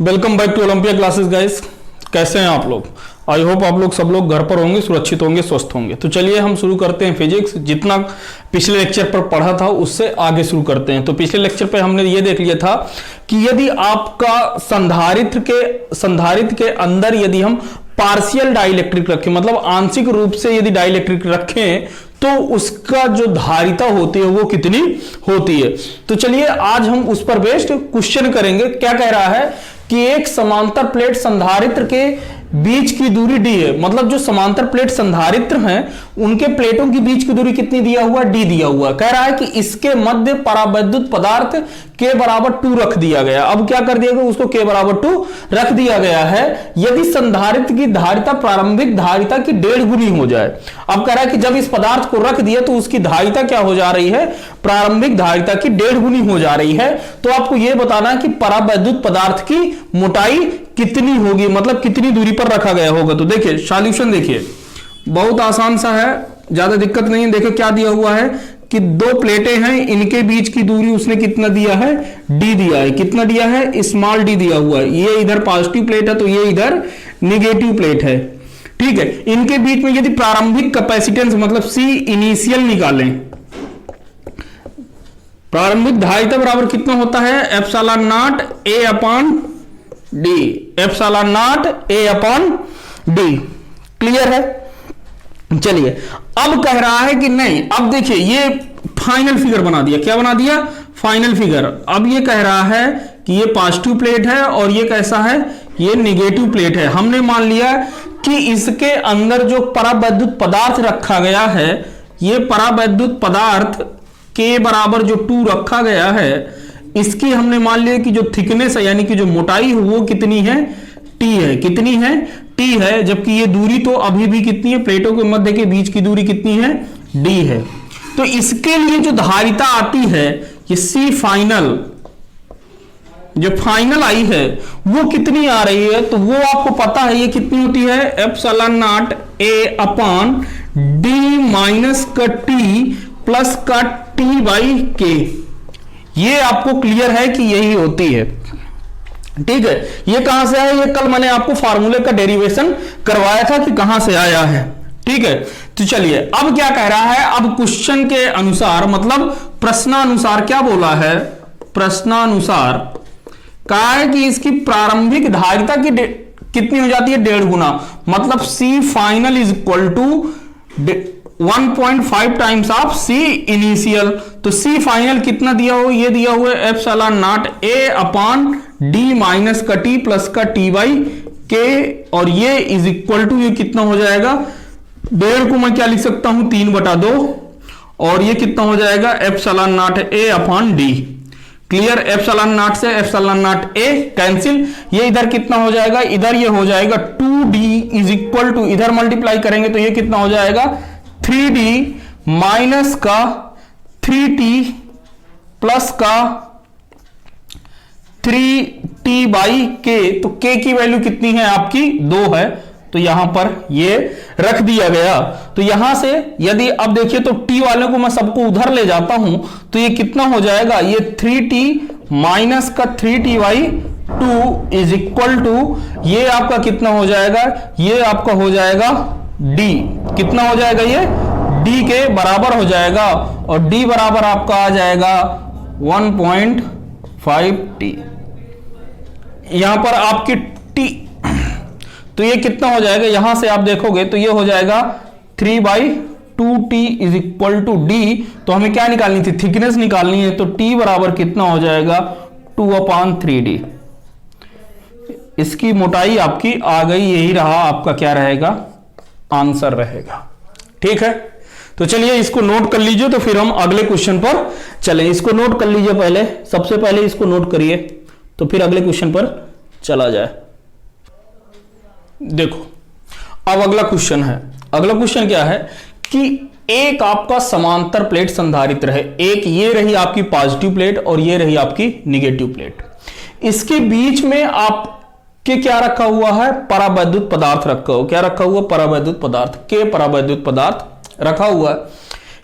Welcome back to Olympia classes guys. कैसे हैं आप लोग? आई होप आप लोग सब लोग घर पर होंगे, सुरक्षित होंगे, स्वस्थ होंगे। तो चलिए हम शुरू करते हैं फिजिक्स। जितना पिछले लेक्चर पर पढ़ा था उससे आगे शुरू करते हैं। तो पिछले लेक्चर पे हमने ये देख लिया था कि यदि आपका संधारित्र के अंदर यदि हम पार्शियल डाइलेक्ट्रिक रखें, मतलब आंशिक रूप से यदि डाइलेक्ट्रिक रखें, तो उसका जो धारिता होती है वो कितनी होती है। तो चलिए आज हम उस पर बेस्ड क्वेश्चन करेंगे। क्या कह रहा है कि एक समांतर प्लेट संधारित्र के बीच की दूरी d है। मतलब जो समांतर प्लेट संधारित्र हैं उनके प्लेटों की बीच की दूरी कितनी दिया हुआ? d दिया हुआ। कह रहा है कि इसके मध्य परावैद्युत पदार्थ k बराबर 2 रख दिया गया। अब क्या कर दिया गया? उसको k बराबर 2 रख दिया गया है यदि संधारित्र की धारिता प्रारंभिक धारिता की 1.5 गुनी हो जाए। अब कह रहा है कि जब इस पदार्थ को रख दिया तो उसकी धारिता क्या हो जा रही है? प्रारंभिक धारिता की 1.5 गुनी हो जा रही है। तो आपको यह बताना है कि परावैद्युत पदार्थ की मोटाई कितनी होगी, मतलब कितनी दूरी पर रखा गया होगा। तो देखिए सॉल्यूशन, देखिए बहुत आसान सा है, ज्यादा दिक्कत नहीं है। देखिए क्या दिया हुआ है कि दो प्लेटें हैं, इनके बीच की दूरी उसने कितना दिया है? d दिया है। कितना दिया है? स्मॉल d दिया हुआ है। ये इधर पॉजिटिव प्लेट है तो ये इधर निगेटिव प्लेट है, ठीक है। इनके बीच में यदि प्रारंभिक कैपेसिटेंस मतलब C इनिशियल निकालें, प्रारंभिक धारिता बराबर कितना होता है? Epsilon naught A upon d, epsilon naught A upon d। Clear है? चलिए अब कह रहा है कि नहीं, अब देखिए ये फाइनल फिगर बना दिया। क्या बना दिया? Final figure. अब ये कह रहा है कि ये पॉजिटिव प्लेट है और ये कैसा है? ये निगेटिव प्लेट है। हमने मान लिया कि इसके अंदर जो परावैद्युत पदार्थ रखा गया है, ये परावैद्युत पदार्थ के बराबर जो 2 रखा गया है, इसकी हमने मान लिया कि जो थिकनेस है यानी कि जो मोटाई है वो कितनी है? t है। कितनी है? t है। जबकि ये दूरी तो अभी भी कितनी है? प्लेटों के मध्य के बीच की दूरी कितनी है? d है। तो इसके लिए जो धारिता आती है ये C फाइनल, जो फाइनल आई है वो कितनी आ रही है? तो वो आपको पता है ये कितनी होती है? Epsilon naught A upon d minus का t प्लस का t बाई k। ये आपको क्लियर है कि यही होती है, ठीक है। ये कहां से आया? ये कल मैंने आपको फार्मूले का डेरिवेशन करवाया था कि कहां से आया है, ठीक है। तो चलिए अब क्या कह रहा है? अब क्वेश्चन के अनुसार, मतलब प्रश्नानुसार क्या बोला है? प्रश्नानुसार कहा है कि इसकी प्रारंभिक धारिता की कितनी हो जाती है? 1.5 गुना। मतलब C final is equal to 1.5 times of C initial. तो C फाइनल कितना दिया हो? ये दिया हुआ है epsilon naught A upon d minus का t प्लस का t बाई k, और ये इज इक्वल टू, ये कितना हो जाएगा? 1.5 को मैं क्या लिख सकता हूं? 3/2, और ये कितना हो जाएगा? Epsilon naught A upon d। Clear? Epsilon not से एप्सिलॉन नॉट A कैंसिल। ये इधर कितना हो जाएगा? इधर ये हो जाएगा 2d इज इक्वल टू, इधर मल्टीप्लाई करेंगे तो ये कितना हो जाएगा? 3d माइनस का 3t प्लस का 3t बाई k। तो k की वैल्यू कितनी है आपकी? 2 है। तो यहां पर ये रख दिया गया। तो यहां से यदि अब देखिए तो t वाले को मैं सबको उधर ले जाता हूं तो ये कितना हो जाएगा? ये 3t माइनस का 3t by 2 is equal to, ये आपका कितना हो जाएगा? ये आपका हो जाएगा d। कितना हो जाएगा? ये d के बराबर हो जाएगा, और d बराबर आपका आ जाएगा 1.5t। यहां पर आपकी t, तो ये कितना हो जाएगा? यहां से आप देखोगे तो ये हो जाएगा 3/2t is equal to d। तो हमें क्या निकालनी थी? थिकनेस निकालनी है। तो t बराबर कितना हो जाएगा? 2/3d। इसकी मोटाई आपकी आ गई। यही रहा आपका, क्या रहेगा? आंसर रहेगा, ठीक है। तो चलिए इसको नोट कर लीजिए, तो फिर हम अगले क्वेश्चन पर चलें। इसको नोट कर लीजिए पहले, सबसे पहले इसको नोट करिए, तो फिर अगले क्वेश्चन पर चला जाए। देखो अब अगला क्वेश्चन है। अगला क्वेश्चन क्या है कि एक आपका समांतर प्लेट संधारित्र है। एक ये रही आपकी पॉजिटिव प्लेट और ये रही आपकी निगेटिव प्लेट। इसके बीच में आपके क्या रखा हुआ है? परावैद्युत पदार्थ रखा हुआ। क्या रखा हुआ? परावैद्युत पदार्थ, के परावैद्युत पदार्थ रखा हुआ है।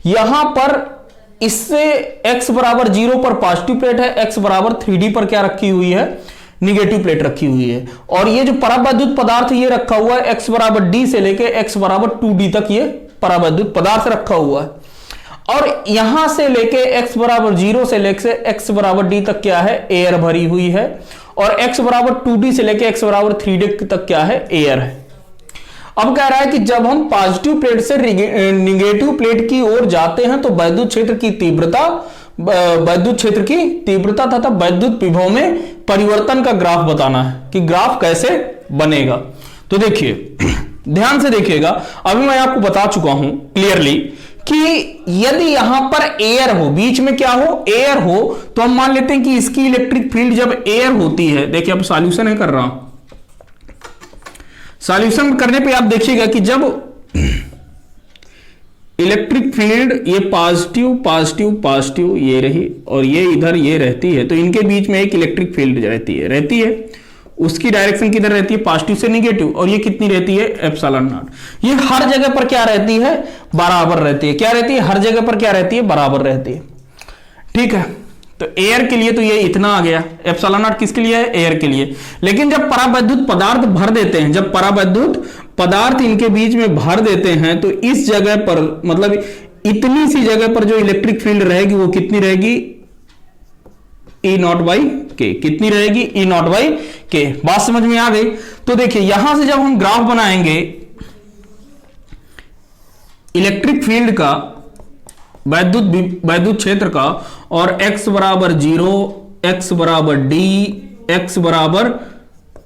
यहां पर इससे x बराबर 0 पर पॉजिटिव प्लेट है, x बराबर 3d पर क्या रखी हुई है? निगेटिव प्लेट रखी हुई है, और ये जो परावैद्युत पदार्थ ये रखा हुआ है x बराबर d से लेके x बराबर 2d तक ये परावैद्युत पदार्थ रखा हुआ है, और यहां से लेके x बराबर 0 से लेके x बराबर d तक क्या है, एयर भरी हुई है, और x बराबर 2d से लेके x बराबर 3d तक क्या है, एयर है। अब कह रहा है कि जब हम पॉजिटिव प्लेट से निगेटिव प्लेट की ओर जाते हैं तो वैद्युत क्षेत्र की तीव्रता तथा वैद्युत विभव में परिवर्तन का ग्राफ बताना है कि ग्राफ कैसे बनेगा। तो देखिए ध्यान से देखिएगा, अभी मैं आपको बता चुका हूं क्लियरली कि यदि यहां पर एयर हो, बीच में क्या हो, एयर हो, तो हम मान लेते हैं कि इसकी इलेक्ट्रिक फील्ड जब एयर होती है, देखिए अब सॉल्यूशन है कर रहा हूं, सॉल्यूशन करने पे आप देखिएगा कि जब इलेक्ट्रिक फील्ड ये पॉजिटिव पॉजिटिव पॉजिटिव ये रही और ये इधर ये रहती है, तो इनके बीच में एक इलेक्ट्रिक फील्ड रहती है, उसकी डायरेक्शन किधर रहती है, पॉजिटिव से निगेटिव, और ये कितनी रहती है, एप्सिलॉन नॉट। ये हर जगह पर क्या रहती है, बराबर रहती है। क्या रहती है, हर जगह पर क्या रहती है, बराबर रहती है। ठीक है, तो एयर के लिए तो ये इतना आ गया, एप्सिलॉन नॉट किसके लिए है, एयर के लिए। लेकिन जब परावैद्युत पदार्थ भर देते हैं, जब परावैद्युत पदार्थ इनके बीच में भर देते हैं, तो इस जगह पर मतलब इतनी सी जगह पर जो इलेक्ट्रिक फील्ड रहेगी वो कितनी रहेगी, E नॉट बाई के, कितनी रहेगी, E नॉट बाई के। बात समझ में आ गई। तो देखिए यहां से जब हम ग्राफ बनाएंगे इलेक्ट्रिक फील्ड का, वैद्युत क्षेत्र का, और x बराबर 0, x बराबर d, x बराबर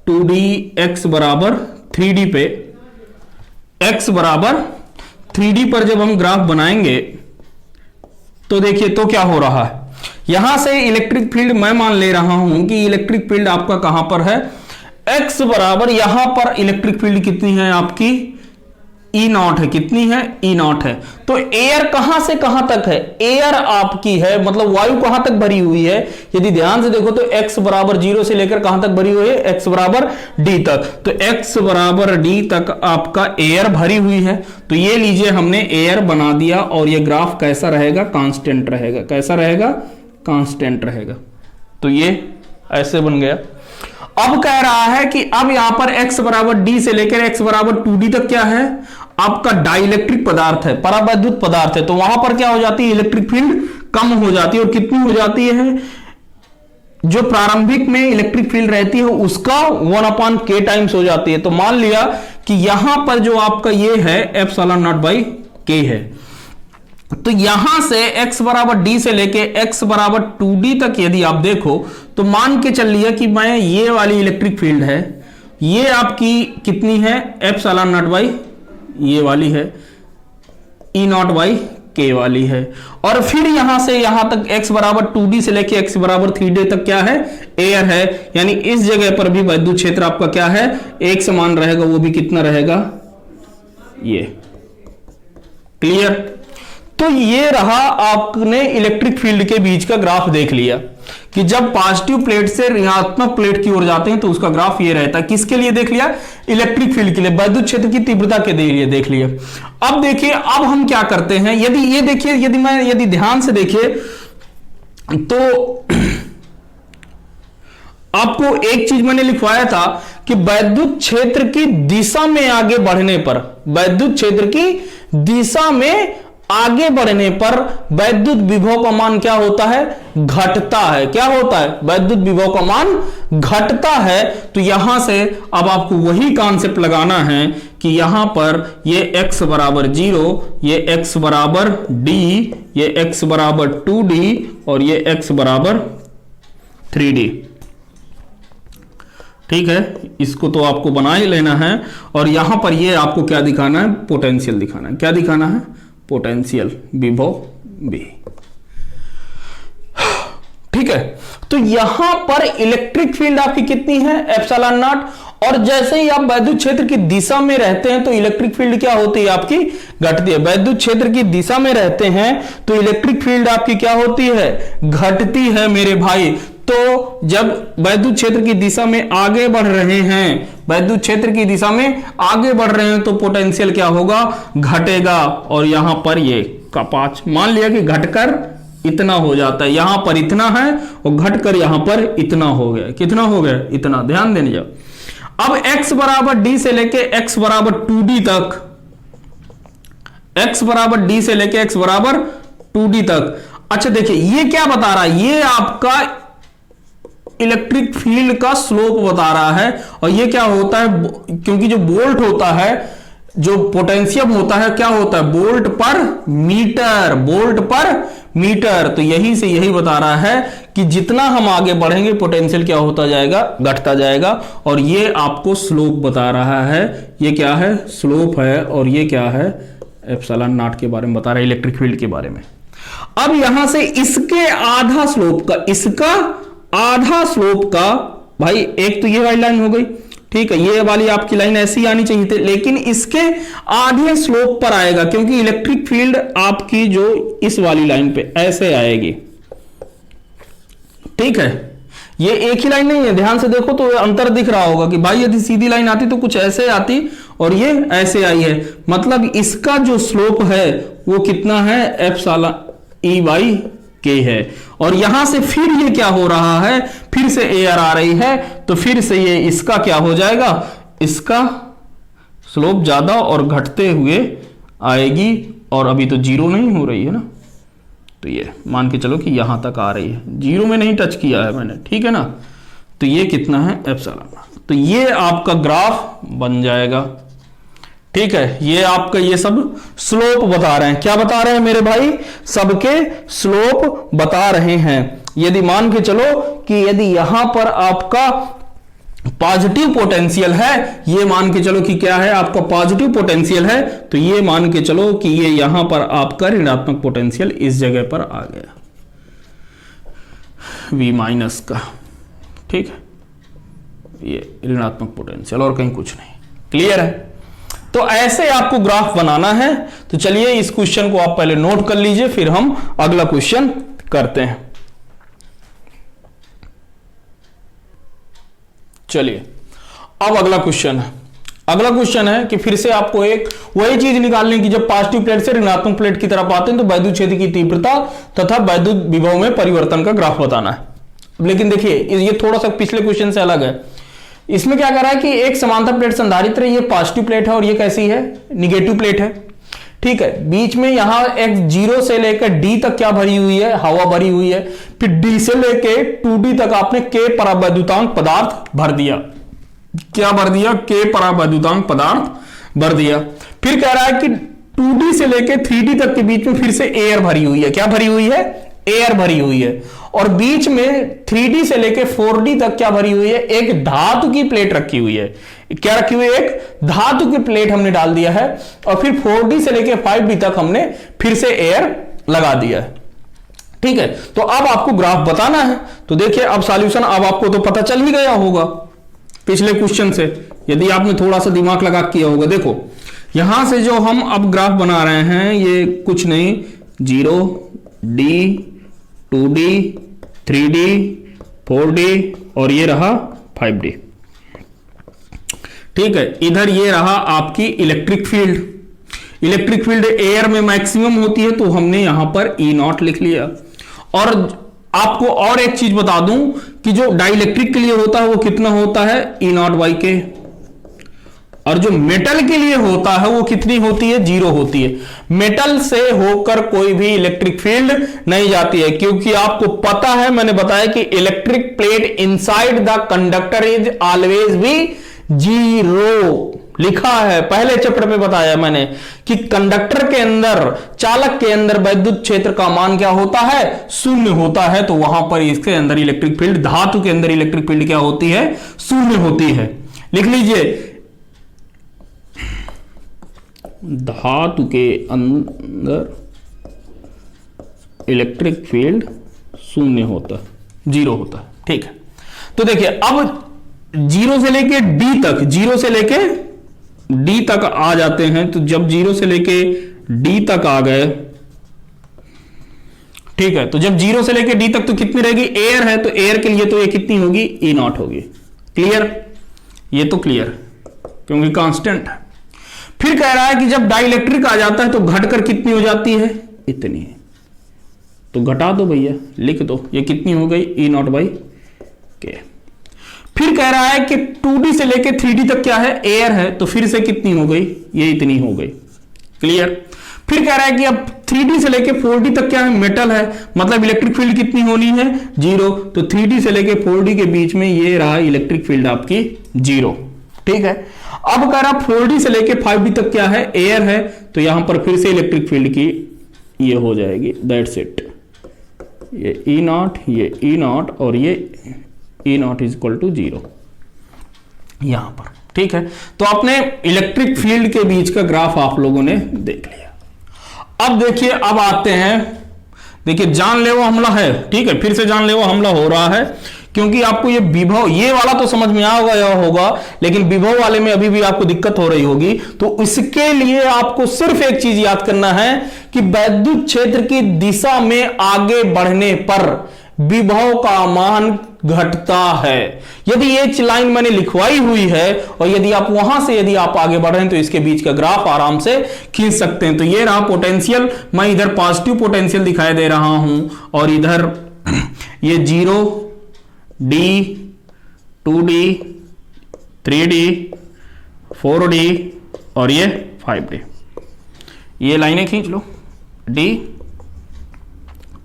2d, x बराबर 3d पे, x बराबर 3d पर जब हम ग्राफ बनाएंगे तो देखिए तो क्या हो रहा है, यहां से इलेक्ट्रिक फील्ड मैं मान ले रहा हूं कि इलेक्ट्रिक फील्ड आपका कहां पर है, x बराबर यहां पर इलेक्ट्रिक फील्ड कितनी है आपकी, E नॉट है, कितनी है, E नॉट है। तो एयर कहां से कहां तक है, एयर आपकी है, मतलब वायु कहां तक भरी हुई है, यदि ध्यान से देखो तो x बराबर 0 से लेकर कहां तक भरी हुई है, x बराबर d तक। तो x बराबर d तक आपका एयर भरी हुई है। तो ये लीजिए हमने एयर बना दिया, और ये ग्राफ कैसा रहेगा, कांस्टेंट रहेगा। कैसा रहेगा, कांस्टेंट रहेगा। तो ये ऐसे बन गया। अब कह रहा है कि अब यहां पर x बराबर d से लेकर x बराबर 2d तक क्या है, आपका डाइलेक्ट्रिक पदार्थ है, परावैद्युत पदार्थ है। तो वहां पर क्या हो जाती है, इलेक्ट्रिक फील्ड कम हो जाती है, और कितनी हो जाती है, जो प्रारंभिक में इलेक्ट्रिक फील्ड रहती है उसका 1/k टाइम्स हो जाती है। तो मान लिया कि यहां पर जो आपका ये है एप्सिलॉन नॉट बाई के है। तो यहां से x बराबर d से लेके x बराबर 2d तक यदि आप देखो तो मान के चल लिया कि मैं ये वाली इलेक्ट्रिक फील्ड है, ये आपकी कितनी है, एप्सिलॉन नॉट बाई ये वाली है, E नॉट बाई के वाली है। और फिर यहां से यहां तक x बराबर 2d से लेके x बराबर 3d तक क्या है, एयर है। यानी इस जगह पर भी वैद्युत क्षेत्र आपका क्या है, एक समान रहेगा, वो भी कितना रहेगा, ये। क्लियर। तो ये रहा, आपने इलेक्ट्रिक फील्ड के बीच का ग्राफ देख लिया कि जब पॉजिटिव प्लेट से ऋणात्मक प्लेट की ओर जाते हैं तो उसका ग्राफ ये रहता है। किसके लिए देख लिया, इलेक्ट्रिक फील्ड के लिए, वैद्युत क्षेत्र की तीव्रता के लिए देख लिया। अब देखिए अब हम क्या करते हैं, यदि ये देखिए, यदि ध्यान से देखिए तो आपको एक चीज मैंने लिखवाया था कि वैद्युत क्षेत्र की दिशा में आगे बढ़ने पर, वैद्युत क्षेत्र की दिशा में आगे बढ़ने पर वैद्युत विभव का मान क्या होता है, घटता है। क्या होता है, वैद्युत विभव का मान घटता है। तो यहां से अब आपको वही कॉन्सेप्ट लगाना है कि यहां पर ये x बराबर 0, ये x बराबर d, ये x बराबर 2d और ये x बराबर 3d। ठीक है, इसको तो आपको बना ही लेना है। और यहां पर ये आपको क्या दिखाना है, पोटेंशियल दिखाना है। क्या दिखाना है, पोटेंशियल, विभव B। ठीक है, तो यहां पर इलेक्ट्रिक फील्ड आपकी कितनी है, एप्सिलॉन नॉट। और जैसे ही आप वैद्युत क्षेत्र की दिशा में रहते हैं तो इलेक्ट्रिक फील्ड क्या होती है, आपकी घटती है। वैद्युत क्षेत्र की दिशा में रहते हैं तो इलेक्ट्रिक फील्ड आपकी क्या होती है, घटती है मेरे भाई। तो जब वैद्युत क्षेत्र की दिशा में आगे बढ़ रहे हैं, वैद्युत क्षेत्र की दिशा में आगे बढ़ रहे हैं तो पोटेंशियल क्या होगा, घटेगा। और यहां पर ये का 5 मान लिया कि घटकर इतना हो जाता है, यहां पर इतना है और घटकर यहां पर इतना हो गया। कितना हो गया? इतना। ध्यान देने जाओ। अब x बराबर d से लेके x बराबर 2d तक, x बराबर d से लेके x बराबर 2d तक। अच्छा देखिए ये क्या बता रहा है, ये आपका इलेक्ट्रिक फील्ड का स्लोप बता रहा है। और ये क्या होता है, क्योंकि जो वोल्ट होता है, जो पोटेंशियम होता है, क्या होता है? वोल्ट पर मीटर, वोल्ट पर मीटर। तो यही से यही बता रहा है कि जितना हम आगे बढ़ेंगे पोटेंशियल क्या होता जाएगा? घटता जाएगा। और ये आपको स्लोप बता रहा है। ये क्या है? स्लोप है। और ये क्या है? एप्सिलॉन नॉट के बारे में बता रहा है, इलेक्ट्रिक फील्ड के बारे में। अब यहां से इसके आधा स्लोप का, इसका आधा स्लोप का, भाई एक तो ये वाली लाइन हो गई, ठीक है, ये वाली आपकी लाइन ऐसी आनी चाहिए थी, लेकिन इसके आधे स्लोप पर आएगा, क्योंकि इलेक्ट्रिक फील्ड आपकी जो इस वाली लाइन पे ऐसे आएगी। ठीक है, ये एक ही लाइन नहीं है, ध्यान से देखो तो अंतर दिख रहा होगा कि भाई यदि सीधी लाइन आती तो कुछ ऐसे आती और ये ऐसे आई है। मतलब इसका जो स्लोप है वो कितना है? एप्सिलॉन ई बाई के है। और यहां से फिर ये क्या हो रहा है? फिर से एयर आ रही है, तो फिर से ये इसका क्या हो जाएगा? इसका स्लोप ज्यादा और घटते हुए आएगी। और अभी तो जीरो नहीं हो रही है ना, तो ये मान के चलो कि यहां तक आ रही है, जीरो में नहीं टच किया है मैंने, ठीक है ना। तो ये कितना है? एप्सिलॉन। तो ये आपका ग्राफ बन जाएगा। ठीक है, ये आपका ये सब स्लोप बता रहे हैं। क्या बता रहे हैं मेरे भाई? सबके स्लोप बता रहे हैं। यदि मान के चलो कि यदि यहां पर आपका पॉजिटिव पोटेंशियल है, ये मान के चलो कि क्या है? आपका पॉजिटिव पोटेंशियल है, तो ये मान के चलो कि ये यहां पर आपका ऋणात्मक पोटेंशियल इस जगह पर आ गया, V माइनस का। ठीक है, ये ऋणात्मक पोटेंशियल और कहीं कुछ नहीं। क्लियर है? तो ऐसे आपको ग्राफ बनाना है। तो चलिए इस क्वेश्चन को आप पहले नोट कर लीजिए, फिर हम अगला क्वेश्चन करते हैं। चलिए अब अगला क्वेश्चन है। अगला क्वेश्चन है कि फिर से आपको एक वही चीज निकालनी कि जब पॉजिटिव प्लेट से ऋणात्मक प्लेट की तरफ आते हैं तो वैद्युत क्षेत्र की तीव्रता तथा वैद्युत विभव में परिवर्तन का ग्राफ बताना है। लेकिन देखिए ये थोड़ा सा पिछले क्वेश्चन से अलग है। इसमें क्या कर रहा है कि एक समांतर प्लेट संधारित्र, ये पॉजिटिव प्लेट है और ये कैसी है? निगेटिव प्लेट है। ठीक है, बीच में यहां एक 0 से लेकर डी तक क्या भरी हुई है? हवा भरी हुई है। फिर डी से लेके 2d तक आपने k परावैद्युतांक पदार्थ भर दिया। क्या भर दिया? k परावैद्युतांक पदार्थ भर दिया। फिर कह रहा है कि 2d से लेके 3d तक के बीच में फिर से एयर भरी हुई है। क्या भरी हुई है? एयर भरी हुई है। और बीच में 3d से लेके 4d तक क्या भरी हुई है? एक धातु की प्लेट रखी हुई है। क्या रखी हुई है? एक धातु की प्लेट हमने डाल दिया है। और फिर 4d से लेके 5d तक हमने फिर से एयर लगा दिया है। ठीक है, तो अब आपको ग्राफ बताना है। तो देखिए अब सॉल्यूशन अब आपको तो पता चल ही गया होगा पिछले क्वेश्चन से, यदि आपने थोड़ा सा दिमाग लगा किया होगा। देखो यहां से जो हम अब ग्राफ बना रहे हैं ये कुछ नहीं, 0d 2d 3d 4d और ये रहा 5d। ठीक है, इधर ये रहा आपकी electric field. Electric field air में मैक्सिमम होती है तो हमने यहां पर E0 लिख लिया। और आपको और एक चीज बता दूं कि जो डाइलेक्ट्रिक के लिए होता है वो कितना होता है? E0/k। और जो मेटल के लिए होता है वो कितनी होती है? 0 होती है। मेटल से होकर कोई भी इलेक्ट्रिक फील्ड नहीं जाती है, क्योंकि आपको पता है, मैंने बताया कि electric plate inside the conductor is always भी 0 लिखा है। पहले चैप्टर में बताया मैंने कि कंडक्टर के अंदर, चालक के अंदर वैद्युत क्षेत्र का मान क्या होता है? 0 होता है। तो वहां पर इसके अंदर इलेक्ट्रिक फील्ड, धातु के अंदर इलेक्ट्रिक फील्ड क्या होती है? 0 होती है। लिख लीजिए, धातु के अंदर इलेक्ट्रिक फील्ड 0 होता है, 0 होता है। ठीक है, तो देखिए अब 0 से लेके d तक, 0 से लेके d तक आ जाते हैं। तो जब 0 से लेके d तक आ गए, ठीक है, तो जब 0 से लेके d तक तो कितनी रहेगी? एयर है तो एयर के लिए तो ये कितनी होगी? E0 होगी। क्लियर? ये तो क्लियर क्योंकि कांस्टेंट है। फिर कह रहा है कि जब डाइलेक्ट्रिक आ जाता है तो घटकर कितनी हो जाती है? इतनी। तो घटा दो भैया, लिख दो, ये कितनी हो गई ई नॉट बाई के। फिर कह रहा है कि 2D से लेके 3D तक क्या है, एयर है, तो फिर से कितनी हो गई, ये इतनी हो गई। क्लियर। फिर कह रहा है कि अब 3D से लेके 4D तक क्या है, मेटल है, मतलब इलेक्ट्रिक फील्ड कितनी होनी है, 0। तो 3D से लेके 4D के बीच में ये रहा इलेक्ट्रिक फील्ड आपकी 0। ठीक है। अब कह रहा 4D से लेके 5D तक क्या है, एयर है, तो यहां पर फिर से इलेक्ट्रिक फील्ड की ये हो जाएगी, दैट्स इट। ये ई नॉट, ये ई नॉट और ये ई नॉट इज इक्वल टू 0 यहां पर। ठीक है। तो अपने इलेक्ट्रिक फील्ड के बीच का ग्राफ आप लोगों ने देख लिया। अब देखिए, अब आते हैं, देखिए जानलेवा हमला है। ठीक है, फिर से जानलेवा हमला हो रहा है, क्योंकि आपको ये विभव, ये वाला तो समझ में आ होगा, लेकिन विभव वाले में अभी भी आपको दिक्कत हो रही होगी। तो इसके लिए आपको सिर्फ एक चीज याद करना है कि वैद्युत क्षेत्र की दिशा में आगे बढ़ने पर विभव का मान घटता है। यदि ये लाइन मैंने लिखवाई हुई है और यदि आप वहां से यदि आप आगे बढ़ रहे हैं तो इसके बीच का ग्राफ आराम से खींच सकते हैं। तो ये रहा पोटेंशियल, मैं इधर पॉजिटिव पोटेंशियल दिखाई दे रहा हूं और इधर ये 0D 2D 3D 4D और ये 5D, ये लाइनें खींच लो, D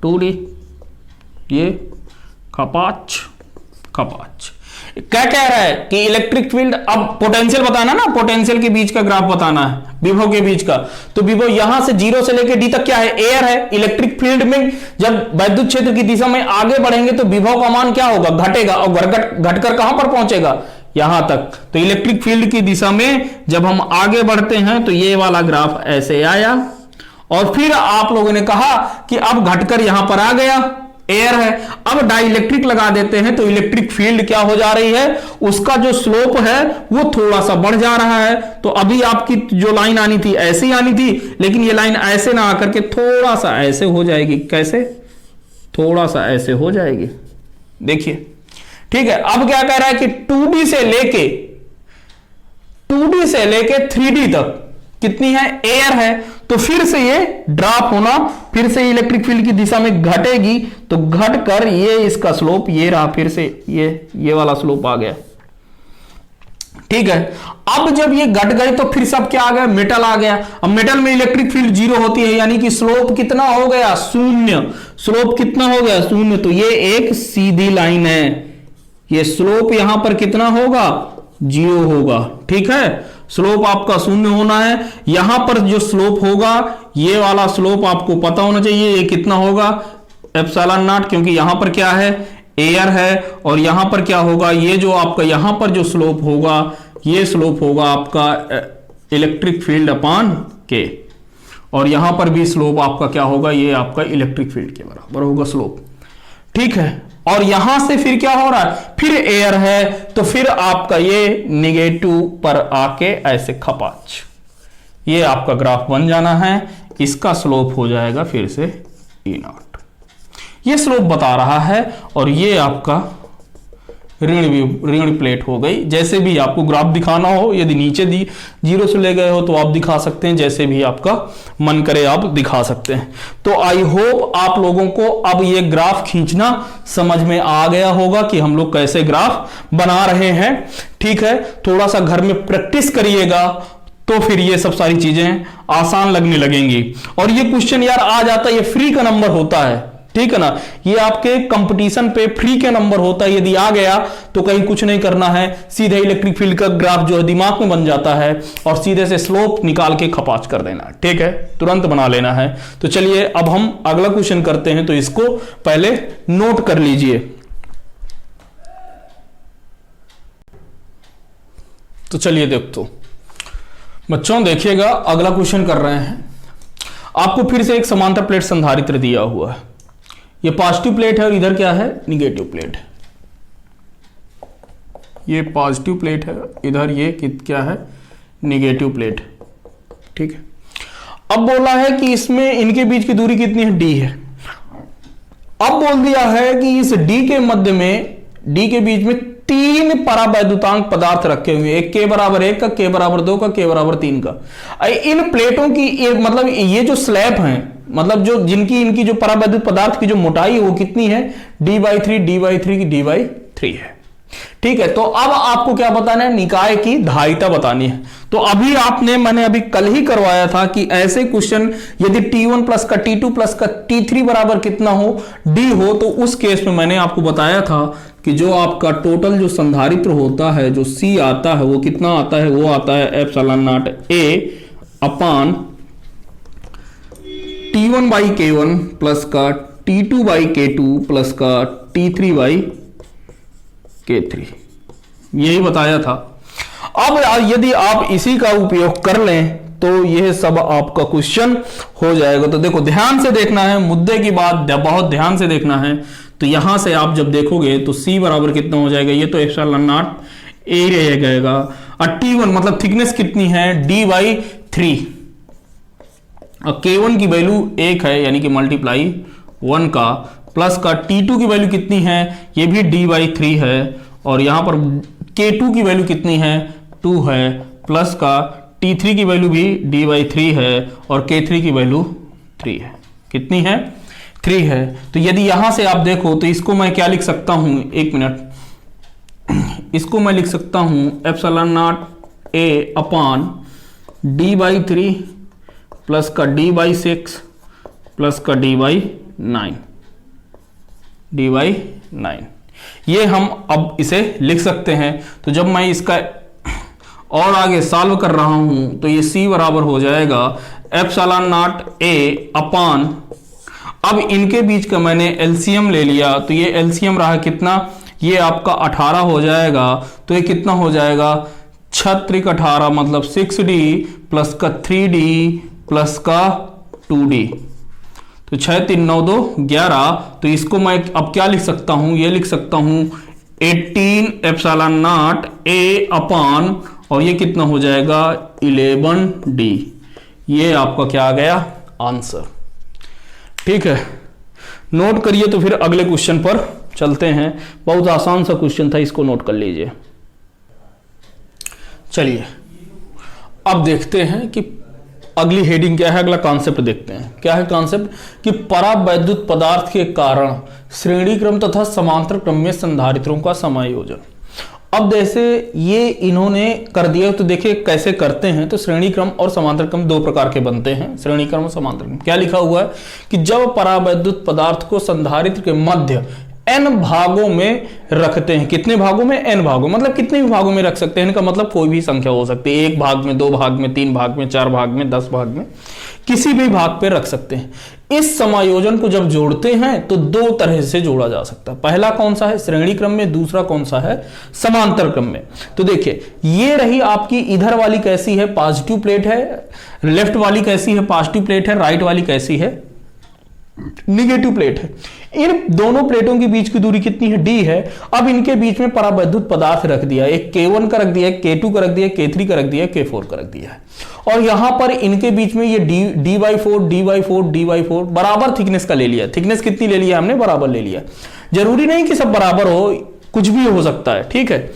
2D, ये खपाच खपाच। क्या कह रहा है कि इलेक्ट्रिक फील्ड, अब पोटेंशियल बताना ना, पोटेंशियल के बीच का ग्राफ बताना है विभव के बीच का। तो विभव यहां से 0 से लेकर D तक क्या है, एयर है। इलेक्ट्रिक फील्ड में जब वैद्युत क्षेत्र की दिशा में आगे बढ़ेंगे तो विभव का मान क्या होगा, घटेगा, और घटकर कहां पर पहुंचेगा, यहां तक। तो इलेक्ट्रिक फील्ड की दिशा में जब हम आगे बढ़ते हैं तो ये वाला ग्राफ ऐसे आया, और फिर आप लोगों ने कहा कि अब घटकर यहां पर आ गया, एयर है। अब डाइलेक्ट्रिक लगा देते हैं तो इलेक्ट्रिक फील्ड क्या हो जा रही है, उसका जो स्लोप है वो थोड़ा सा बढ़ जा रहा है। तो अभी आपकी जो लाइन आनी थी ऐसे ही आनी थी, लेकिन ये लाइन ऐसे ना आकर के थोड़ा सा ऐसे हो जाएगी। कैसे, थोड़ा सा ऐसे हो जाएगी, देखिए। ठीक है। अब क्या कह रहा है कि 2D से लेके 3D तक कितनी है, एयर है, तो फिर से ये ड्रॉप होना, फिर से इलेक्ट्रिक फील्ड की दिशा में घटेगी, तो घटकर ये इसका स्लोप ये रहा, फिर से ये वाला स्लोप आ गया। ठीक है। अब जब ये घट गए तो फिर सब क्या आ गया, मेटल आ गया। अब मेटल में इलेक्ट्रिक फील्ड 0 होती है, यानी कि स्लोप कितना हो गया, 0। स्लोप कितना हो गया, 0। तो ये एक सीधी लाइन है, ये स्लोप यहां पर कितना होगा, 0 होगा। ठीक है। स्लोप आपका 0 होना है। यहां पर जो स्लोप होगा, ये वाला स्लोप आपको पता होना चाहिए, ये कितना होगा, एप्सिलॉन नॉट, क्योंकि यहां पर क्या है, एयर है, और यहां पर क्या होगा, ये जो आपका यहां पर जो स्लोप होगा, ये स्लोप होगा आपका इलेक्ट्रिक फील्ड अपॉन के, और यहां पर भी स्लोप आपका क्या होगा, ये आपका इलेक्ट्रिक फील्ड के बराबर होगा स्लोप। ठीक है। और यहां से फिर क्या हो रहा है, फिर एयर है, तो फिर आपका ये निगेटिव पर आके ऐसे खपाच, ये आपका ग्राफ बन जाना है। इसका स्लोप हो जाएगा फिर से ई नॉट, ये स्लोप बता रहा है, और ये आपका ऋण प्लेट हो गई। जैसे भी आपको ग्राफ दिखाना हो, यदि नीचे 0 से ले गए हो तो आप दिखा सकते हैं, जैसे भी आपका मन करे आप दिखा सकते हैं। तो आई होप आप लोगों को अब ये ग्राफ खींचना समझ में आ गया होगा कि हम लोग कैसे ग्राफ बना रहे हैं। ठीक है। थोड़ा सा घर में प्रैक्टिस करिएगा तो फिर ये सब सारी चीजें आसान लगने लगेंगी। और ये क्वेश्चन यार आ जाता है, ये फ्री का नंबर होता है, ठीक है ना, ये आपके कंपटीशन पे फ्री के नंबर होता है। यदि आ गया तो कहीं कुछ नहीं करना है, सीधे इलेक्ट्रिक फील्ड का ग्राफ जो है दिमाग में बन जाता है, और सीधे से स्लोप निकाल के खपाच कर देना। ठीक है, तुरंत बना लेना है। तो चलिए अब हम अगला क्वेश्चन करते हैं, तो इसको पहले नोट कर लीजिए। तो चलिए देखो बच्चों, देखिएगा अगला क्वेश्चन कर रहे हैं। आपको फिर से एक समांतर प्लेट संधारित्र दिया हुआ है, ये पॉजिटिव प्लेट है और इधर क्या है, निगेटिव प्लेट है। ये पॉजिटिव प्लेट है, इधर ये क्या है, निगेटिव प्लेट। ठीक है। अब बोला है कि इसमें इनके बीच की दूरी कितनी है, d है। अब बोल दिया है कि इस d के मध्य में डी के बीच में 3 परावैद्युतांक पदार्थ रखे हुए, एक के बराबर 1 का, के बराबर 2 का, के बराबर 3 का। इन प्लेटों की मतलब ये जो स्लैब हैं, मतलब जो जिनकी इनकी जो परावैद्युत पदार्थ की जो मोटाई है वो कितनी है, d/3 d/3 की d/3 है। ठीक है, तो अब आपको क्या बताना है, निकाय की धारिता बतानी है। तो अभी मैंने अभी कल ही करवाया था कि ऐसे क्वेश्चन यदि T1 प्लस का T2 प्लस का T3 बराबर कितना हो, D हो, तो उस केस में मैंने आपको बताया था कि जो आपका टोटल जो संधारित्र होता है, जो C आता है वो कितना आता है, वो आता है epsilon naught A upon T1 by K1 plus का T2 बाई K2 प्लस का T3 बाई K3, यही बताया था। अब यदि आप इसी का उपयोग कर लें तो यह सब आपका क्वेश्चन हो जाएगा। तो देखो ध्यान से देखना है, मुद्दे की बात बहुत ध्यान से देखना है। तो यहां से आप जब देखोगे तो C बराबर कितना हो जाएगा, ये तो एप्सिलॉन नॉट A रह जाएगा, और T1 मतलब थिकनेस कितनी है, D/3, और K1 की वैल्यू 1 है यानी कि मल्टीप्लाई 1 का, प्लस का T2 की वैल्यू कितनी है, ये भी D/3 है, और यहां पर K2 की वैल्यू कितनी है, 2 है, प्लस का T3 की वैल्यू भी D/3 है, और K3 की वैल्यू 3 है। कितनी है, 3 है। तो यदि यहां से आप देखो तो इसको मैं क्या लिख सकता हूं, एक मिनट, इसको मैं लिख सकता हूं epsilon naught A upon D/3 plus का D/6 प्लस का D/9, D/9, ये हम अब इसे लिख सकते हैं। तो जब मैं इसका और आगे सॉल्व कर रहा हूं तो ये C बराबर हो जाएगा एप्सिलॉन नॉट A अपान, अब इनके बीच का मैंने एलसीएम ले लिया, तो ये एलसीएम रहा कितना, ये आपका 18 हो जाएगा। तो ये कितना हो जाएगा, 6×18 मतलब 6D प्लस का 3D प्लस का 2D, तो 6 3 9 2 11। तो इसको मैं अब क्या लिख सकता हूं, ये लिख सकता हूं 18 एप्सिलॉन नॉट A अपान, और ये कितना हो जाएगा 11D। ये आपका क्या आ गया, आंसर। ठीक है, नोट करिए। तो फिर अगले क्वेश्चन पर चलते हैं। बहुत आसान सा क्वेश्चन था, इसको नोट कर लीजिए। चलिए अब देखते हैं कि अगली हेडिंग क्या है, अगला कॉन्सेप्ट देखते हैं। क्या है कॉन्सेप्ट, कि परावैद्युत पदार्थ के कारण श्रेणी क्रम तथा समांतर क्रम में संधारित्रों का समायोजन। अब जैसे ये इन्होंने कर दिया, तो देखिए कैसे करते हैं। तो श्रेणी क्रम और समांतर क्रम 2 प्रकार के बनते हैं, श्रेणी क्रम और समांतर क्रम। क्या लिखा हुआ है कि जब परावैद्युत पदार्थ को संधारित्र के मध्य n भागों में रखते हैं। कितने भागों में, n भागों, मतलब कितने भी भागों में रख सकते हैं, इनका मतलब कोई भी संख्या हो सकती है, 1 भाग में, 2 भाग में, 3 भाग में, 4 भाग में, 10 भाग में, किसी भी भाग पे रख सकते हैं। इस समायोजन को जब जोड़ते हैं तो 2 तरह से जोड़ा जा सकता है। पहला कौन सा है, श्रेणी क्रम में, दूसरा कौन सा है, समांतर क्रम में। तो देखिए ये रही आपकी, इधर वाली कैसी है, पॉजिटिव प्लेट है, लेफ्ट वाली कैसी है, पॉजिटिव प्लेट है, राइट वाली कैसी है, निगेटिव प्लेट है। इन दोनों प्लेटों के बीच की दूरी कितनी है, D है। अब इनके बीच में परावैद्युत पदार्थ रख दिया, एक K1 का रख दिया, K2 का रख दिया, K3 का रख दिया, K4 का रख दिया है, और यहां पर इनके बीच में ये D/4 D/4 D/4 बराबर थिकनेस का ले लिया। थिकनेस कितनी ले लिया हमने, बराबर ले लिया। जरूरी नहीं कि सब बराबर हो, कुछ भी हो सकता है। ठीक है,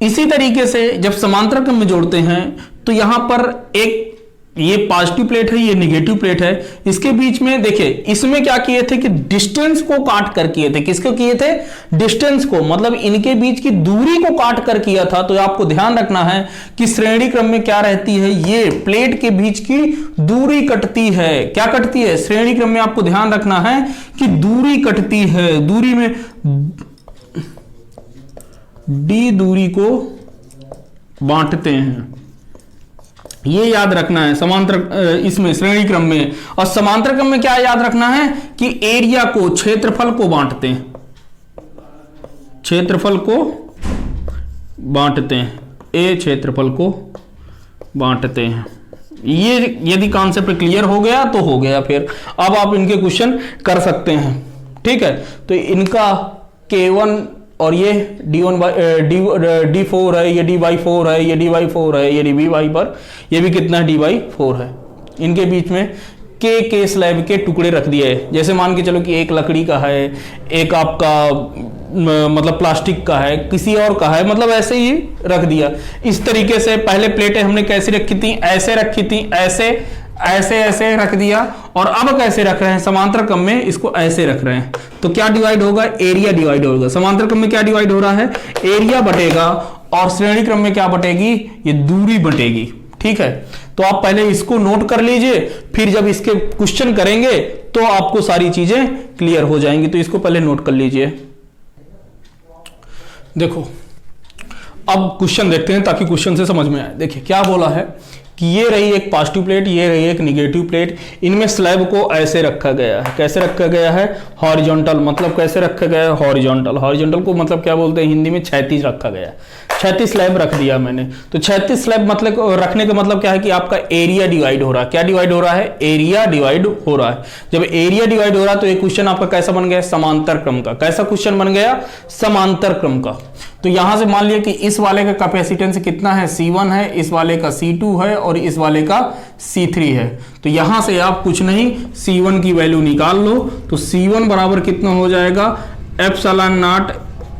इसी तरीके से जब समांतर क्रम में जोड़ते हैं तो यहां पर एक ये पॉजिटिव प्लेट है, ये निगेटिव प्लेट है, इसके बीच में देखिए इसमें क्या किए थे कि डिस्टेंस को काट कर किए थे। किसको किए थे, डिस्टेंस को, मतलब इनके बीच की दूरी को काट कर किया था। तो आपको ध्यान रखना है कि श्रेणी क्रम में क्या रहती है, ये प्लेट के बीच की दूरी कटती है। क्या कटती है, श्रेणी क्रम में आपको ध्यान रखना है कि दूरी कटती है। दूरी में D दूरी को बांटते हैं, ये याद रखना है। समांतर इसमें श्रेणी क्रम में, और समांतर क्रम में क्या याद रखना है कि एरिया को, क्षेत्रफल को बांटते हैं, क्षेत्रफल को बांटते हैं, ए क्षेत्रफल को बांटते हैं। ये यदि कॉन्सेप्ट क्लियर हो गया तो हो गया, फिर अब आप इनके क्वेश्चन कर सकते हैं। ठीक है, तो इनका K1 और ये D4 है, ये D/4 है, ये D/4 है, ये D/4 पर, ये भी कितना है, D/4 है। इनके बीच में के स्लैब के टुकड़े रख दिए। जैसे मान के चलो कि एक लकड़ी का है, एक आपका मतलब प्लास्टिक का है, किसी और का है, मतलब ऐसे ही रख दिया। इस तरीके से पहले प्लेटें हमने कैसे रखी थी, ऐसे रखी थी, ऐसे ऐसे ऐसे रख दिया, और अब कैसे रख रहे हैं, समांतर क्रम में इसको ऐसे रख रहे हैं। तो क्या डिवाइड होगा, एरिया डिवाइड होगा। समांतर क्रम में क्या डिवाइड हो रहा है, एरिया बटेगा, और श्रेणी क्रम में क्या बटेगी, ये दूरी बटेगी। ठीक है, तो आप पहले इसको नोट कर लीजिए, फिर जब इसके क्वेश्चन करेंगे तो आपको सारी चीजें क्लियर हो जाएंगी। तो इसको पहले नोट कर लीजिए। देखो अब क्वेश्चन देखते हैं ताकि क्वेश्चन से समझ में आए। देखिए क्या बोला है कि ये रही एक पॉजिटिव प्लेट, ये रही एक निगेटिव प्लेट, इनमें स्लैब को ऐसे रखा गया है। कैसे रखा गया है, हॉरिजॉन्टल। मतलब कैसे रखा गया है, हॉरिजॉन्टल। हॉरिजॉन्टल को मतलब क्या बोलते हैं हिंदी में, क्षैतिज रखा गया है। क्षैतिज स्लैब रख दिया मैंने। तो क्षैतिज स्लैब मतलब रखने का मतलब क्या है कि आपका एरिया डिवाइड हो रहा है। क्या डिवाइड हो रहा है, एरिया डिवाइड हो रहा है। जब एरिया डिवाइड हो रहा है तो ये क्वेश्चन आपका कैसा बन गया, समांतर क्रम का। कैसा क्वेश्चन बन गया, समांतर क्रम का। तो यहां से मान लिया कि इस वाले का कैपेसिटेंस कितना है, C1 है, इस वाले का C2 है, और इस वाले का C3 है। तो यहां से आप कुछ नहीं, C1 की वैल्यू निकाल लो। तो C1 बराबर कितना हो जाएगा, एप्सिलॉन नॉट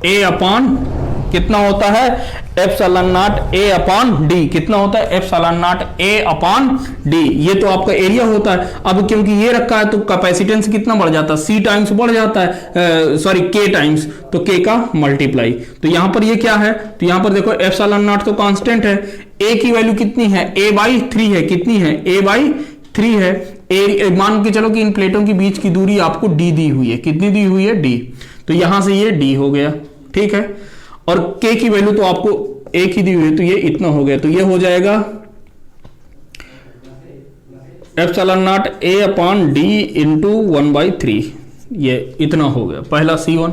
A अपॉन कितना होता है, epsilon naught A upon D. कितना होता है, epsilon naught A upon D. ये तो आपका एरिया होता है। अब क्योंकि ये रखा है तो कैपेसिटेंस कितना बढ़ जाता है, C टाइम्स बढ़ जाता है, सॉरी K टाइम्स, तो K का मल्टीप्लाई। तो यहां पर ये क्या है, तो यहां पर देखो एप्सिलॉन नॉट तो कांस्टेंट है, A की वैल्यू कितनी है, A/3 है। कितनी है, A/3 है। मान के चलो कि इन प्लेटों के बीच की दूरी आपको D दी हुई है। कितनी दी हुई है, D। तो यहां से ये D हो गया। ठीक है, और K की वैल्यू तो आपको एक ही दी हुई है, तो ये इतना हो गया। तो ये हो जाएगा epsilon naught A upon D into 1/3। ये इतना हो गया पहला C1।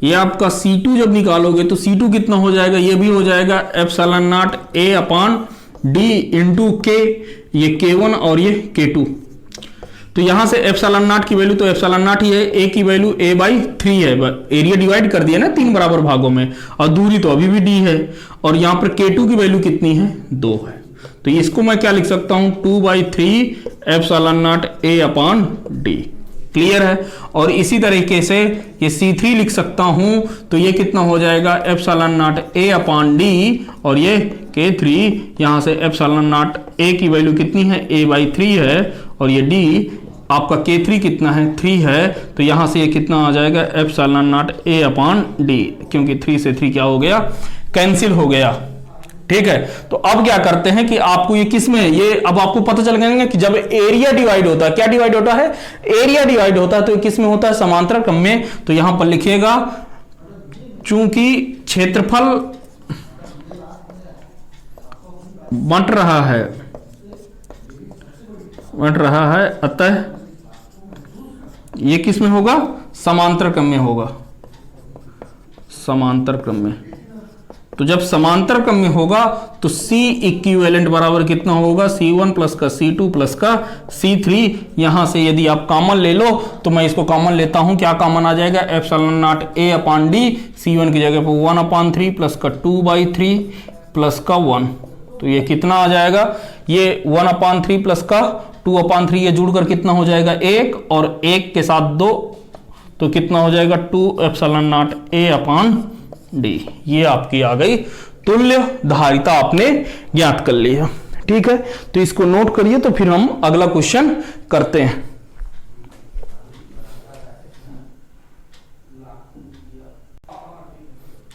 ये आपका C2 जब निकालोगे तो C2 कितना हो जाएगा, ये भी हो जाएगा epsilon naught A upon D into K। ये K1 और ये K2। तो यहां से एप्सिलॉन नॉट की वैल्यू तो एप्सिलॉन नॉट ही है, A की वैल्यू A/3 है। एरिया डिवाइड कर दिया ना 3 बराबर भागों में, और दूरी तो अभी भी D है। और यहां पर K2 की वैल्यू कितनी है, 2 है। तो इसको मैं क्या लिख सकता हूं, 2/3 epsilon naught A upon D। Clear है। और इसी तरीके से ये C3 लिख सकता हूं, तो ये कितना हो जाएगा, epsilon naught A upon D, और ये K3। यहां से एप्सिलॉन नॉट A की वैल्यू कितनी है, A/3 है, और ये D आपका K3 कितना है, 3 है। तो यहां से ये कितना आ जाएगा, epsilon naught A upon D, क्योंकि 3 से 3 क्या हो गया, कैंसिल हो गया। ठीक है, तो अब क्या करते हैं कि आपको ये किस में है, ये अब आपको पता चल गया कि जब एरिया डिवाइड होता है, क्या डिवाइड होता है, एरिया डिवाइड होता है, तो किस में होता है, समांतर क्रम में। तो यहां पर लिखिएगा, चूंकि क्षेत्रफल बंट रहा है, अतः ये किस में होगा, समांतर क्रम में होगा। समांतर क्रम में। तो जब समांतर क्रम में होगा तो C इक्विवेलेंट बराबर कितना होगा, C1 प्लस का C2 प्लस का C3। यहां से यदि आप कॉमन ले लो तो मैं इसको कॉमन लेता हूं, क्या कॉमन आ जाएगा, epsilon naught A upon D। C1 की जगह पर 1/3 प्लस का 2/3 प्लस का 1। तो ये कितना आ जाएगा, ये 1/3 प्लस का 2/3, ये जुड़कर कितना हो जाएगा, 1, और 1 के साथ 2, तो कितना हो जाएगा, 2 epsilon naught A upon D। ये आपकी आ गई तुल्य धारिता, आपने ज्ञात कर ली है। ठीक है, तो इसको नोट करिए, तो फिर हम अगला क्वेश्चन करते हैं।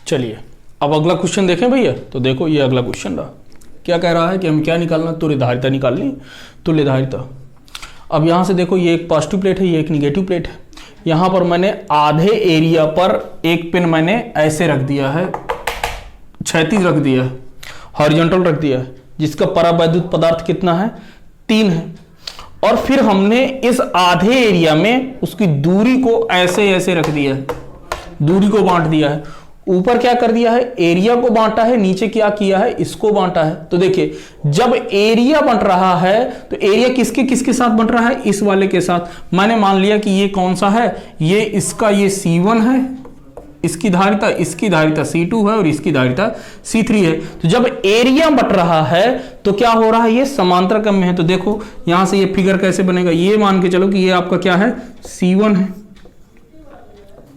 चलिए अब अगला क्वेश्चन देखें भैया। तो देखो ये अगला क्वेश्चन रहा, क्या कह रहा है कि हम क्या निकालना, तुल्य धारिता निकालनी। तुल्य धारिता, अब यहां से देखो ये एक पॉजिटिव प्लेट है, ये एक निगेटिव प्लेट है। यहां पर मैंने आधे एरिया पर एक पिन मैंने ऐसे रख दिया है, क्षैतिज रख दिया है, हॉरिजॉन्टल रख दिया है, जिसका परावैद्युत पदार्थ कितना है, 3 है। और फिर हमने इस आधे एरिया में उसकी दूरी को ऐसे ऐसे रख दिया है, दूरी को बांट दिया है। ऊपर क्या कर दिया है, एरिया को बांटा है, नीचे क्या किया है, इसको बांटा है। तो देखिए जब एरिया बंट रहा है तो एरिया किसके किसके साथ बंट रहा है, इस वाले के साथ। मैंने मान लिया कि ये कौन सा है, ये इसका ये C1 है, इसकी धारिता C2 है, और इसकी धारिता C3 है। तो जब एरिया बंट रहा है तो क्या हो रहा है, ये समांतर क्रम में है। तो देखो यहां से ये फिगर कैसे बनेगा, ये मान के चलो कि ये आपका क्या है, C1 है,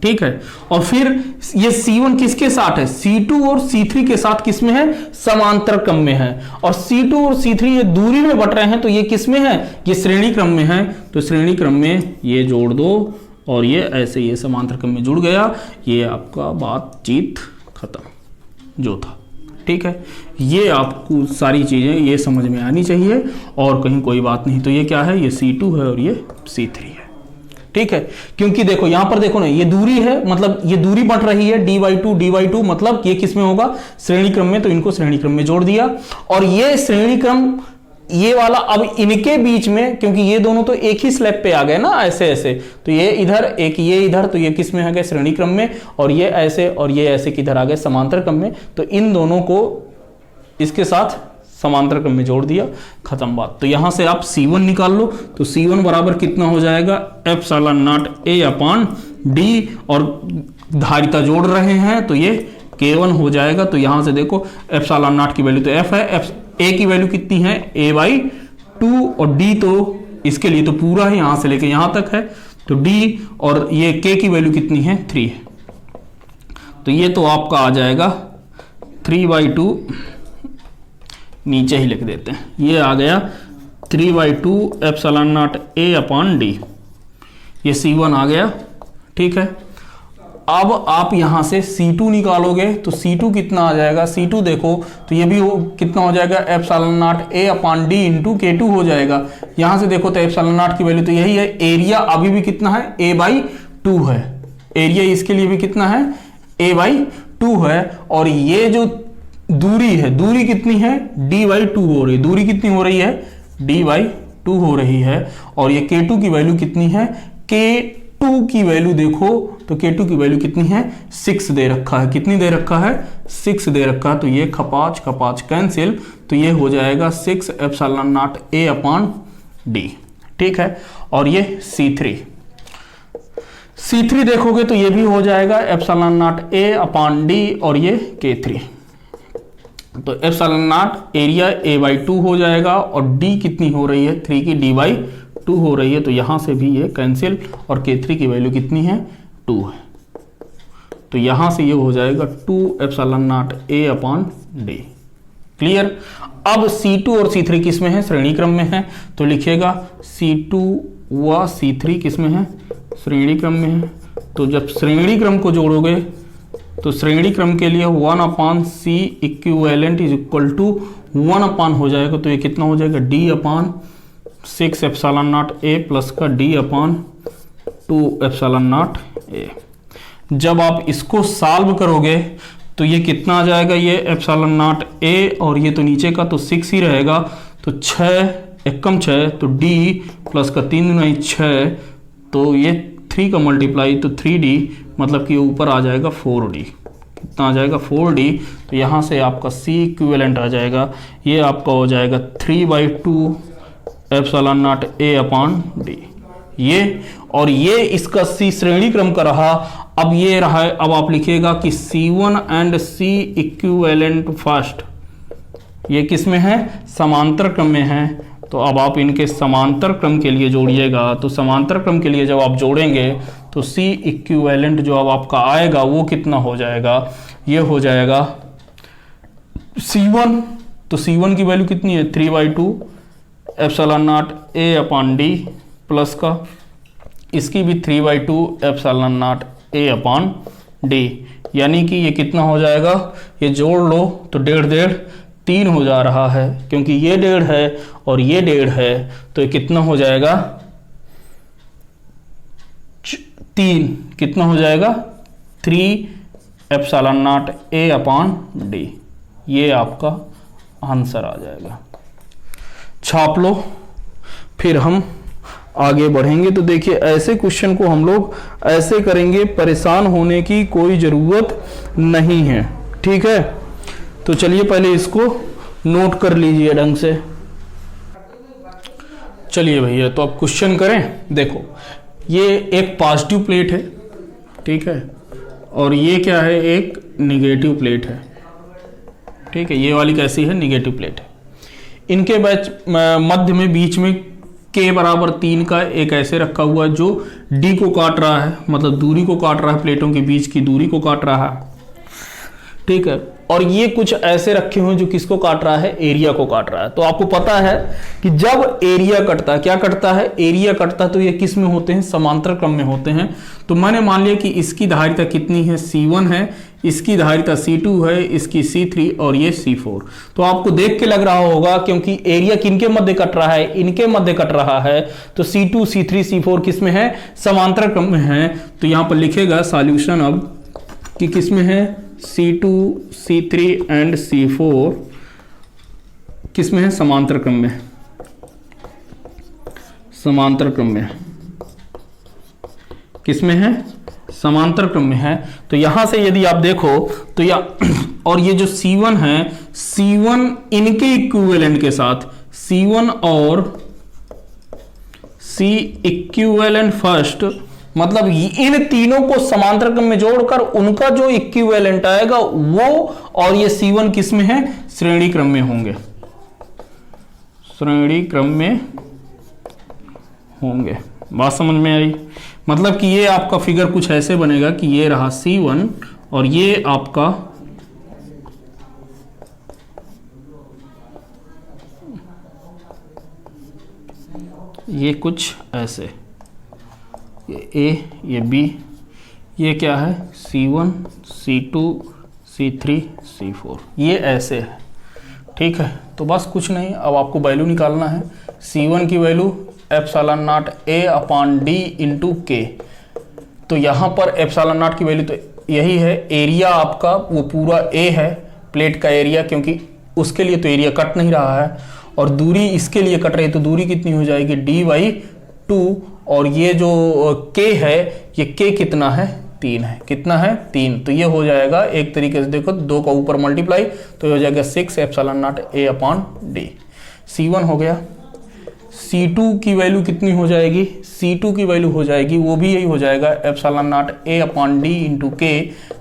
ठीक है। और फिर ये C1 किसके साथ है, C2 और C3 के साथ किस में है, समांतर क्रम में है। और C2 और C3 ये दूरी में बट रहे हैं, तो ये किस में है, ये श्रेणी क्रम में है। तो श्रेणी क्रम में ये जोड़ दो और ये ऐसे ये समांतर क्रम में जुड़ गया। ये आपका बातचीत खत्म जो था, ठीक है। ये आपको सारी चीजें ये समझ में आनी चाहिए और कहीं कोई बात नहीं। तो ये क्या है, ये C2 है और ये C3 है, ठीक है। क्योंकि देखो यहां पर देखो ना, ये दूरी है, मतलब ये दूरी बढ़ रही है dy2 मतलब ये किस में होगा, श्रेणी क्रम में। तो इनको श्रेणी क्रम में जोड़ दिया। और ये श्रेणी क्रम ये वाला अब इनके बीच में, क्योंकि ये दोनों तो एक ही स्लैब पे आ गए ना, ऐसे ऐसे, तो ये इधर एक ये इधर, तो ये किस में आ गए, श्रेणी क्रम में। और ये ऐसे और ये ऐसे किधर आ गए, समांतर क्रम में। तो इन दोनों को इसके साथ समांतर क्रम में जोड़ दिया, खत्म बात। तो यहां से आप C1 निकाल लो। तो C1 बराबर कितना हो जाएगा, ε0A/d, और धारिता जोड़ रहे हैं तो ये K1 हो जाएगा। तो यहां से देखो ε0 की वैल्यू तो f है, A की वैल्यू कितनी है, A/2, और d तो इसके लिए तो पूरा है, यहां से लेके यहां तक है, तो d, और ये K की वैल्यू कितनी है, 3 है। तो ये तो आपका आ जाएगा 3/2, नीचे ही लिख देते हैं, ये आ गया 3/2 ε0A/d, ये C1 आ गया, ठीक है। अब आप यहां से C2 निकालोगे तो C2 कितना आ जाएगा, C2 देखो तो ये भी कितना हो जाएगा, ε0A/d इंटू K2 हो जाएगा। यहां से देखो तो ε0 की वैल्यू तो यही है। एरिया अभी भी कितना है, A/2 है, एरिया इसके लिए भी कितना है, A/2 है। और ये जो दूरी है, दूरी कितनी है, d/2 हो रही है, दूरी कितनी हो रही है, d/2 हो रही है। और ये K2 की वैल्यू कितनी है, K2 की वैल्यू देखो तो K2 की वैल्यू कितनी है, 6 दे रखा है, कितनी दे रखा है, 6 दे रखा है। तो ये खपाच खपाच कैंसिल, तो ये हो जाएगा 6 ε0A/d, ठीक है। और ये C3 देखोगे तो ये भी हो जाएगा ε0A/d, और ये K3। तो ε0 एरिया A/2 हो जाएगा, और d कितनी हो रही है, 3 की d/2 हो रही है। तो यहां से भी ये कैंसिल, और K3 की वैल्यू कितनी है, 2 है। तो यहां से ये हो जाएगा 2 ε0A/d, क्लियर। अब C2 और C3 किस में है, श्रेणी क्रम में है। तो लिखिएगा C2 व C3 किस में है, श्रेणी क्रम में है। तो जब श्रेणी क्रम को जोड़ोगे तो श्रेणी क्रम के लिए 1/c equivalent is equal to 1 हो जाएगा। तो ये कितना हो जाएगा, d/6 ε0A प्लस का d/2 ε0A। जब आप इसको सॉल्व करोगे तो ये कितना आ जाएगा, ये ε0A, और ये तो नीचे का तो 6 ही रहेगा। तो 6 एकम 6, तो d प्लस का 3 गुना 6, तो ये 3 का मल्टीप्लाई तो 3d, मतलब कि ऊपर आ जाएगा 4d, कितना आ जाएगा, 4d। तो यहाँ से आपका C इक्विवेलेंट आ जाएगा, ये आपका हो जाएगा 3/2 ε0A/d, ये। और ये इसका C श्रेणी क्रम का रहा। अब ये रहा है, अब आप लिखिएगा कि C1 and C equivalent first, ये किस में है, समांतर क्रम में है। तो अब आप इनके समांतर क्रम के लिए जोड़िएगा। तो समांतर क्रम के लिए जब आप जोड़ेंगे तो C इक्विवेलेंट जो अब आपका आएगा वो कितना हो जाएगा, ये हो जाएगा C1। तो C1 की वैल्यू कितनी है, 3/2 ε0A/d प्लस का इसकी भी 3/2 ε0A/d, यानी कि ये कितना हो जाएगा, ये जोड़ लो तो 1.5 3 हो जा रहा है, क्योंकि ये 1.5 है और ये 1.5 है। तो ये कितना हो जाएगा, 3, कितना हो जाएगा, 3 ε0A/d, ये आपका आंसर आ जाएगा। छाप लो, फिर हम आगे बढ़ेंगे। तो देखिए ऐसे क्वेश्चन को हम लोग ऐसे करेंगे, परेशान होने की कोई ज़रूरत नहीं है, ठीक है। तो चलिए पहले इसको नोट कर लीजिए ढंग से। चलिए भैया, तो अब क्वेश्चन करें। देखो ये एक पॉजिटिव प्लेट है, ठीक है, और ये क्या है, एक निगेटिव प्लेट है, ठीक है। ये वाली कैसी है, निगेटिव प्लेट है। इनके मध्य में बीच में k बराबर 3 का एक ऐसे रखा हुआ है जो d को काट रहा है, मतलब दूरी को काट रहा है, प्लेटों के बीच की दूरी को काट रहा है, ठीक है। और ये कुछ ऐसे रखे हुए जो किसको काट रहा है, एरिया को काट रहा है। तो आपको पता है कि जब एरिया कटता है, क्या कटता है, एरिया कटता है, तो ये किस में होते हैं, समांतर क्रम में होते हैं। तो मैंने मान लिया कि इसकी धारिता कितनी है, C1 है, इसकी धारिता C2 है, इसकी C3 और ये C4। तो आपको देख के लग रहा होगा क्योंकि एरिया किनके मध्य कट रहा है, इनके मध्य कट रहा है, तो C2 C3 C4 किस में है, समांतर क्रम में है। तो यहां पर लिखेगा सॉल्यूशन अब कि किस में है, C2 C3 एंड C4 किस में है, समांतर क्रम में, समांतर क्रम में, किस में है, समांतर क्रम में है। तो यहां से यदि आप देखो तो और ये जो C1 है, C1 इनके इक्विवेलेंट के साथ, C1 और C इक्विवेलेंट फर्स्ट, मतलब इन तीनों को समांतर क्रम में जोड़कर उनका जो इक्विवेलेंट आएगा वो और ये C1 किस में है, श्रेणी क्रम में होंगे, श्रेणी क्रम में होंगे। बात समझ में आई? मतलब कि ये आपका फिगर कुछ ऐसे बनेगा कि ये रहा C1 और ये आपका ये कुछ ऐसे, ये A, ये B, ये क्या है, C1 C2 C3 C4, ये ऐसे है, ठीक है। तो बस कुछ नहीं, अब आपको वैल्यू निकालना है। C1 की value epsilon naught A upon D into K। तो यहाँ पर एप्सिलॉन नॉट की वैल्यू तो यही है, एरिया आपका वो पूरा A है, प्लेट का एरिया, क्योंकि उसके लिए तो एरिया कट नहीं रहा है, और दूरी इसके लिए कट रही है, तो दूरी कितनी हो जाएगी, D/2। और ये जो K है, ये K कितना है, 3 है, कितना है, 3। तो ये हो जाएगा एक तरीके से देखो 2 का ऊपर मल्टीप्लाई, तो ये हो जाएगा 6 epsilon naught A upon D। C1 हो गया। C2 की वैल्यू कितनी हो जाएगी, C2 की वैल्यू हो जाएगी, वो भी यही हो जाएगा epsilon naught A upon D into K।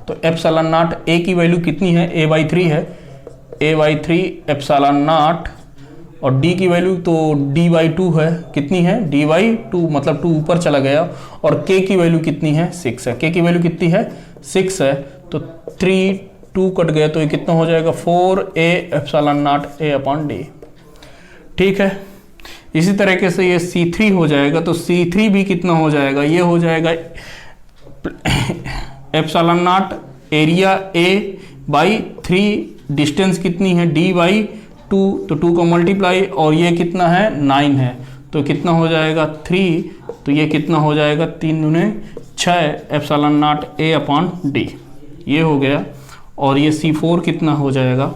तो एप्सिलॉन नॉट A की वैल्यू कितनी है, A/3 है, A/3 एप्सिलॉन नॉट, और D की वैल्यू तो D/2 है, कितनी है, D/2, मतलब 2 ऊपर चला गया। और K की वैल्यू कितनी है, 6 है, K की वैल्यू कितनी है, 6 है। तो 3 2 कट गया, तो ये कितना हो जाएगा, 4A epsilon naught A upon D, ठीक है। इसी तरीके से ये C3 हो जाएगा, तो C3 भी कितना हो जाएगा, ये हो जाएगा epsilon not area A/3, distance कितनी है, D/2, तो 2 का मल्टीप्लाई, और ये कितना है, 9 है, तो कितना हो जाएगा 3, तो ये कितना हो जाएगा 3 दूने 6 epsilon naught A upon D, ये हो गया। और ये C4 कितना हो जाएगा,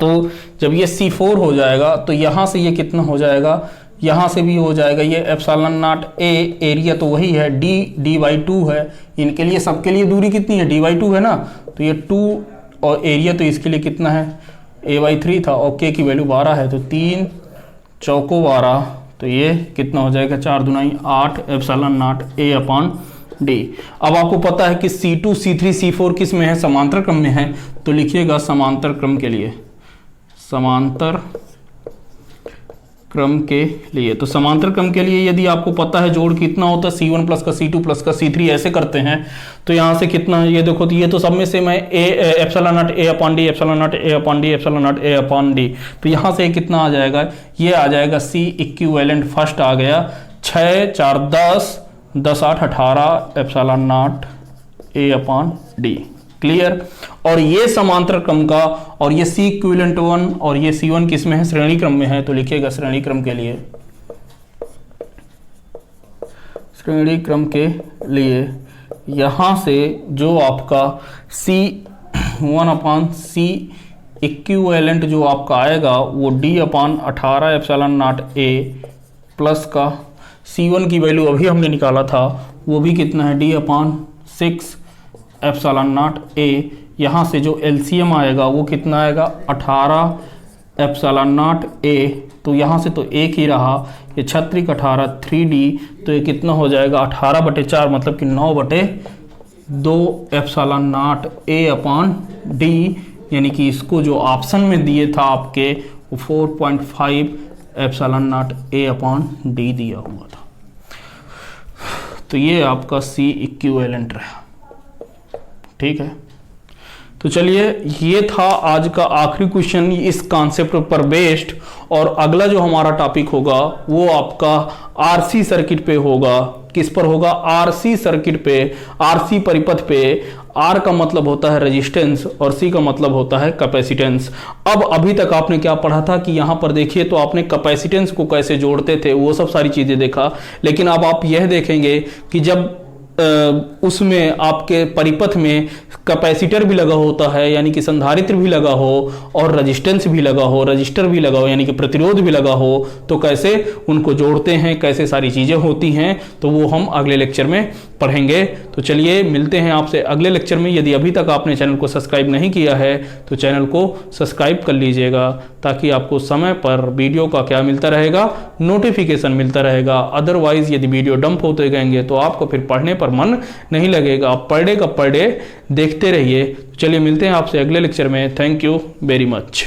तो जब ये C4 हो जाएगा तो यहाँ से ये कितना हो जाएगा, यहाँ से भी हो जाएगा ये एप्सिलॉन नॉट A, एरिया तो वही है, D/2 है, इनके लिए सबके लिए दूरी कितनी है, D/2 है ना, तो ये 2, और एरिया तो इसके लिए कितना है, A/3 था, और K की वैल्यू 12 है, तो 3 चौको 12, तो ये कितना हो जाएगा, 4 दूनी 8 epsilon naught A upon D। अब आपको पता है कि C2 C3 C4 किस में है, समांतर क्रम में है, तो लिखिएगा समांतर क्रम के लिए, समांतर क्रम के लिए। तो समांतर क्रम के लिए यदि आपको पता है जोड़ कितना होता है, C1 प्लस का C2 प्लस का C3 ऐसे करते हैं, तो यहाँ से कितना है, ये देखो, तो ये तो सब में से मैं epsilon naught A upon D, epsilon naught A upon D, epsilon naught A upon D, तो यहाँ से कितना आ जाएगा, ये आ जाएगा C इक्विवेलेंट फर्स्ट आ गया, 6 4 10 10 8 18 epsilon naught A upon D, clear. और ये समांतर क्रम का, और ये C इक्विवेलेंट 1 और ये C1 किस में है, श्रेणी क्रम में है, तो लिखिएगा श्रेणी क्रम के लिए, श्रेणी क्रम के लिए यहाँ से जो आपका C1 अपॉन C इक्विवेलेंट जो आपका आएगा वो D upon 18 epsilon naught A plus का C1 की वैल्यू अभी हमने निकाला था, वो भी कितना है, D upon 6 epsilon naught A। यहाँ से जो LCM आएगा वो कितना आएगा, 18 एप्सिलॉन नॉट A, तो यहाँ से तो एक ही रहा, ये 36 18 3D, तो ये कितना हो जाएगा 18/4, मतलब कि 9/2 epsilon naught A upon D, यानी कि इसको जो ऑप्शन में दिए था आपके वो 4.5 epsilon not a upon D दिया हुआ था। तो ये आपका सी इक्विवेलेंट रहा, ठीक है। तो चलिए ये था आज का आखिरी क्वेश्चन इस कॉन्सेप्ट पर बेस्ड, और अगला जो हमारा टॉपिक होगा वो आपका आरसी सर्किट पे होगा। किस पर होगा? आरसी सर्किट पे, आरसी परिपथ पे। आर का मतलब होता है रेजिस्टेंस और सी का मतलब होता है कैपेसिटेंस। अब अभी तक आपने क्या पढ़ा था कि यहां पर देखिए तो आपने कैपेसिटेंस को कैसे जोड़ते थे वो सब सारी चीजें देखा, लेकिन अब आप यह देखेंगे कि जब उसमें आपके परिपथ में कैपेसिटर भी लगा होता है यानी कि संधारित्र भी लगा हो, और रेजिस्टेंस भी लगा हो, रजिस्टर भी लगा हो यानी कि प्रतिरोध भी लगा हो, तो कैसे उनको जोड़ते हैं, कैसे सारी चीजें होती हैं, तो वो हम अगले लेक्चर में पढ़ेंगे। तो चलिए मिलते हैं आपसे अगले लेक्चर में। यदि अभी तक आपने चैनल को सब्सक्राइब नहीं किया है तो चैनल को सब्सक्राइब कर लीजिएगा, ताकि आपको समय पर वीडियो का क्या मिलता रहेगा, नोटिफिकेशन मिलता रहेगा। अदरवाइज यदि वीडियो डंप होते गएंगे तो आपको फिर पढ़ने पर मन नहीं लगेगा। आप पर डे का पर डे देखते रहिए। चलिए मिलते हैं आपसे अगले लेक्चर में। Thank you very much.